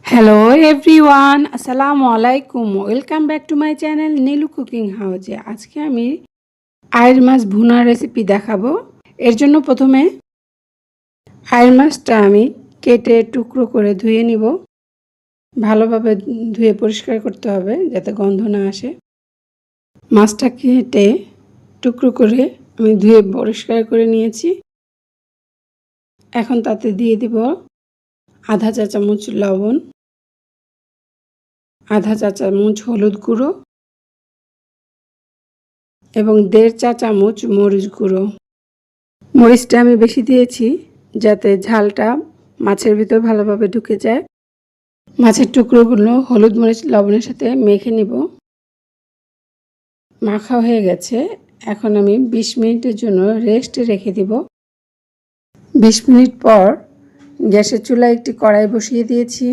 Hello everyone, আসসালামু আলাইকুম। Welcome back to my channel Nilu cooking হাউজে। আজকে আমি আইড় মাছ ভুনার রেসিপি দেখাবো। এর জন্য প্রথমে আইড় মাছটা আমি কেটে টুকরো করে ধুয়ে নিব। ভালোভাবে ধুয়ে পরিষ্কার করতে হবে যাতে গন্ধ না আসে। মাছটা কেটে টুকরো করে আমি ধুয়ে পরিষ্কার করে নিয়েছি। এখন তাতে দিয়ে দিব আধা চা চামচ লবণ, আধা চা চামচ হলুদ গুঁড়ো এবং 1.5 চা চামচ মরিচ গুঁড়ো। মরিচটা আমি বেশি দিয়েছি যাতে ঝালটা মাছের ভিতর ভালোভাবে ঢুকে যায়। মাছের টুকরোগুলো হলুদ মরিচ লবণের সাথে মেখে নিব। মাখা হয়ে গেছে। এখন আমি 20 মিনিটের জন্য রেস্টে রেখে দিব। 20 মিনিট পর গ্যাসের চুলায় একটি কড়াই বসিয়ে দিয়েছি।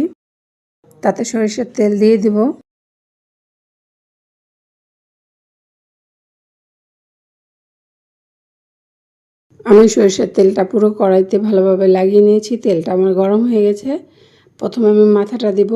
তাতে সরিষার তেল দিয়ে দিব। আমি সরিষার তেলটা পুরো কড়াইতে ভালোভাবে লাগিয়ে নিয়েছি। তেলটা আমার গরম হয়ে গেছে। প্রথমে আমি মাথাটা দিব।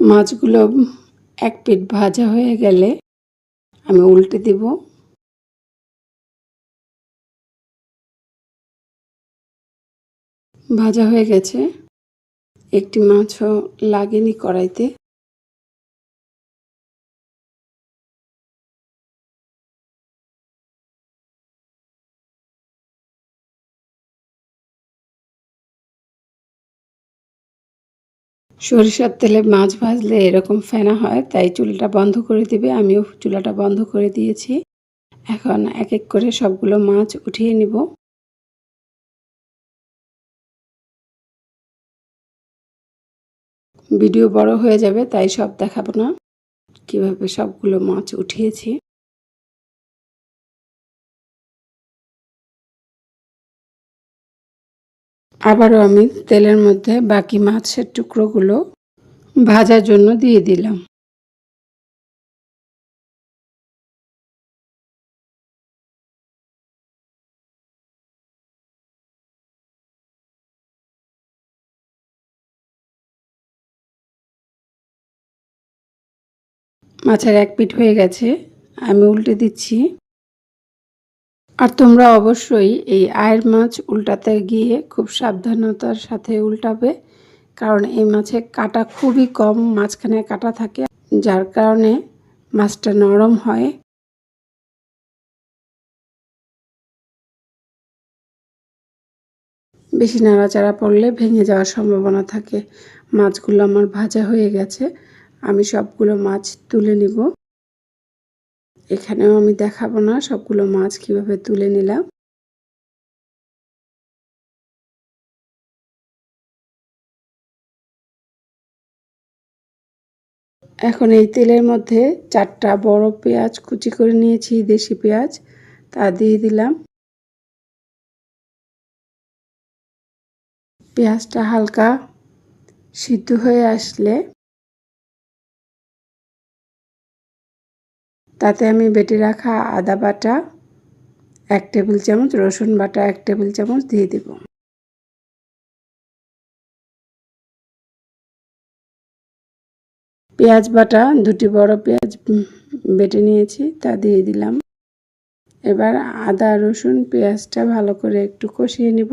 মাছগুলো এক পিঠ ভাজা হয়ে গেলে আমি উল্টে দিব। ভাজা হয়ে গেছে। একটি মাছও লাগেনি কড়াইতে। সরিষার তেলে মাছ ভাজলে এরকম ফেনা হয়, তাই চুলাটা বন্ধ করে দিবে। আমিও চুলাটা বন্ধ করে দিয়েছি। এখন এক এক করে সবগুলো মাছ উঠিয়ে নিব। ভিডিও বড় হয়ে যাবে, তাই সব দেখাবো না কিভাবে সবগুলো মাছ উঠিয়েছি। আবারও আমি তেলের মধ্যে বাকি মাছের টুকরোগুলো ভাজার জন্য দিয়ে দিলাম। মাছের এক পিঠ হয়ে গেছে, আমি উল্টে দিচ্ছি। আর তোমরা অবশ্যই এই আইড় মাছ উল্টাতে গিয়ে খুব সাবধানতার সাথে উল্টাবে, কারণ এই মাছে কাঁটা খুবই কম, মাঝখানে কাঁটা থাকে, যার কারণে মাছটা নরম হয়। বেশি নাড়াচাড়া পড়লে ভেঙে যাওয়ার সম্ভাবনা থাকে। মাছগুলো আমার ভাজা হয়ে গেছে। আমি সবগুলো মাছ তুলে নিব। এখানেও আমি দেখাবো না সবগুলো মাছ কিভাবে তুলে নিলাম। এখন এই তেলের মধ্যে 4টা বড় পেঁয়াজ কুচি করে নিয়েছি, দেশি পেঁয়াজ, তা দিয়ে দিলাম। পেঁয়াজটা হালকা সিদ্ধ হয়ে আসলে তাতে আমি বেটে রাখা আদা বাটা 1 টেবিল চামচ, রসুন বাটা 1 টেবিল চামচ দিয়ে দেব। পেঁয়াজ বাটা 2টি বড় পেঁয়াজ বেটে নিয়েছি, তা দিয়ে দিলাম। এবার আদা রসুন পেঁয়াজটা ভালো করে একটু কষিয়ে নিব।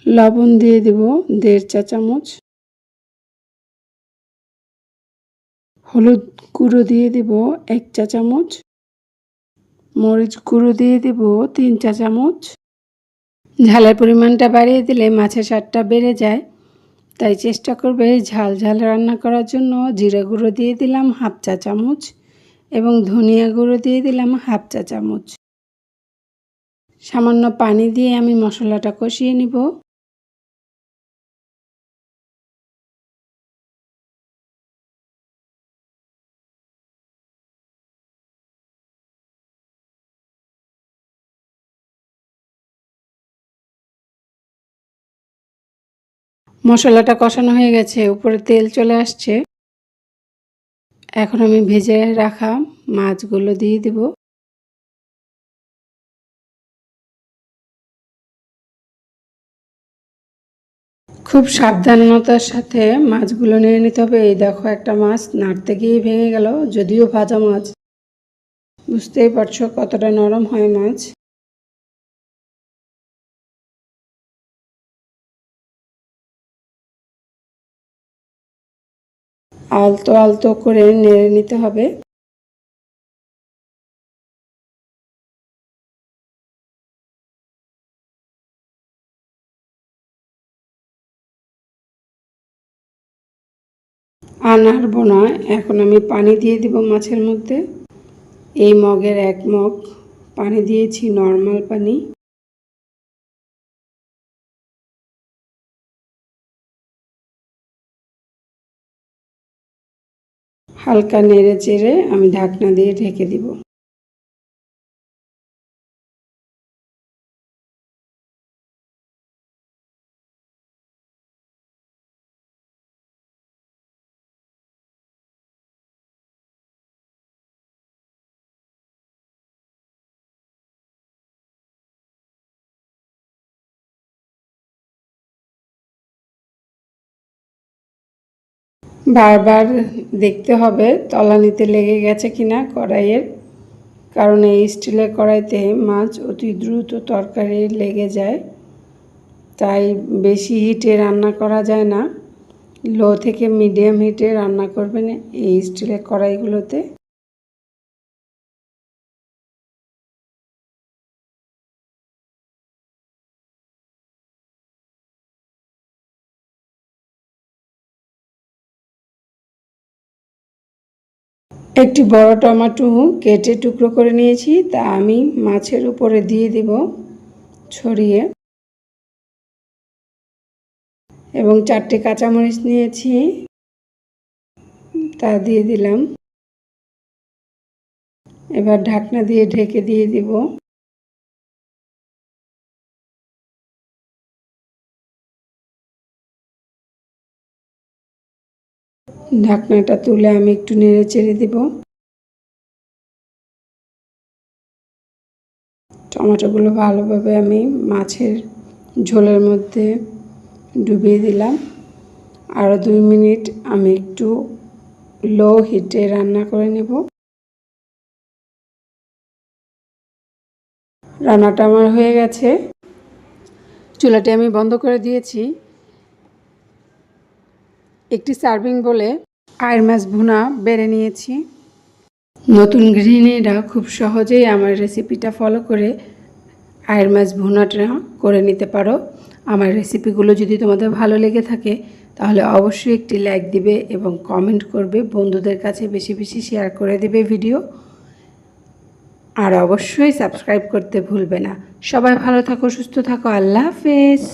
লবণ দিয়ে দেব 1.5 চা চামচ। হলুদ গুঁড়ো দিয়ে দেব 1 চা চামচ। মরিচ গুঁড়ো দিয়ে দেব 3 চা চামচ। ঝালের পরিমাণটা বাড়িয়ে দিলে মাছের স্বাদটা বেড়ে যায়, তাই চেষ্টা করবে ঝাল ঝাল রান্না করার জন্য। জিরা গুঁড়ো দিয়ে দিলাম 1/2 চা চামচ এবং ধনিয়া গুঁড়ো দিয়ে দিলাম 1/2 চা চামচ। সামান্য পানি দিয়ে আমি মশলাটা কষিয়ে নিব। মশলাটা কষানো হয়ে গেছে, উপরে তেল চলে আসছে। এখন আমি ভেজে রাখা মাছগুলো দিয়ে দেব। খুব সাবধানতার সাথে মাছগুলো নিয়ে নিতে হবে। এই দেখো একটা মাছ নাড়তে গিয়ে ভেঙে গেল, যদিও ভাজা মাছ। বুঝতেই পারছো কতটা নরম হয় মাছ। আলতো আলতো করে নেড়ে নিতে হবে। আর নাড়বো না, এখন আমি পানি দিয়ে দিব মাছের মধ্যে। এই মগের 1 মগ পানি দিয়েছি, নর্মাল পানি। হালকা নেড়ে চেড়ে আমি ঢাকনা দিয়ে ঢেকে দিব। বারবার দেখতে হবে তলানিতে লেগে গেছে কিনা কড়াইয়ের, কারণ এই স্টিলের কড়াইতে মাছ অতি দ্রুত তরকারি লেগে যায়। তাই বেশি হিটে রান্না করা যায় না, লো থেকে মিডিয়াম হিটে রান্না করবেন এই স্টিলের কড়াইগুলোতে। একটি বড় টমেটো কেটে টুকরো করে নিয়েছি, তা আমি মাছের উপরে দিয়ে দিব ছড়িয়ে। এবং 4টে কাঁচামরিচ নিয়েছি, তা দিয়ে দিলাম। এবার ঢাকনা দিয়ে ঢেকে দিয়ে দিব। ঢাকনাটা তুলে আমি একটু নেড়ে চেড়ে দিব। টমেটোগুলো ভালোভাবে আমি মাছের ঝোলের মধ্যে ডুবিয়ে দিলাম। আরও 2 মিনিট আমি একটু লো হিটে রান্না করে নেব। রান্নাটা আমার হয়ে গেছে, চুলাটি আমি বন্ধ করে দিয়েছি। একটি সার্ভিং বলে আয়ের মাছ ভুনা বেড়ে নিয়েছি। নতুন গৃহিণীরা খুব সহজেই আমার রেসিপিটা ফলো করে আয়ের মাছ ভুনাটা করে নিতে পারো। আমার রেসিপিগুলো যদি তোমাদের ভালো লেগে থাকে তাহলে অবশ্যই একটি লাইক দিবে এবং কমেন্ট করবে, বন্ধুদের কাছে বেশি বেশি শেয়ার করে দেবে ভিডিও। আর অবশ্যই সাবস্ক্রাইব করতে ভুলবে না। সবাই ভালো থাকো, সুস্থ থাকো। আল্লাহ হাফেজ।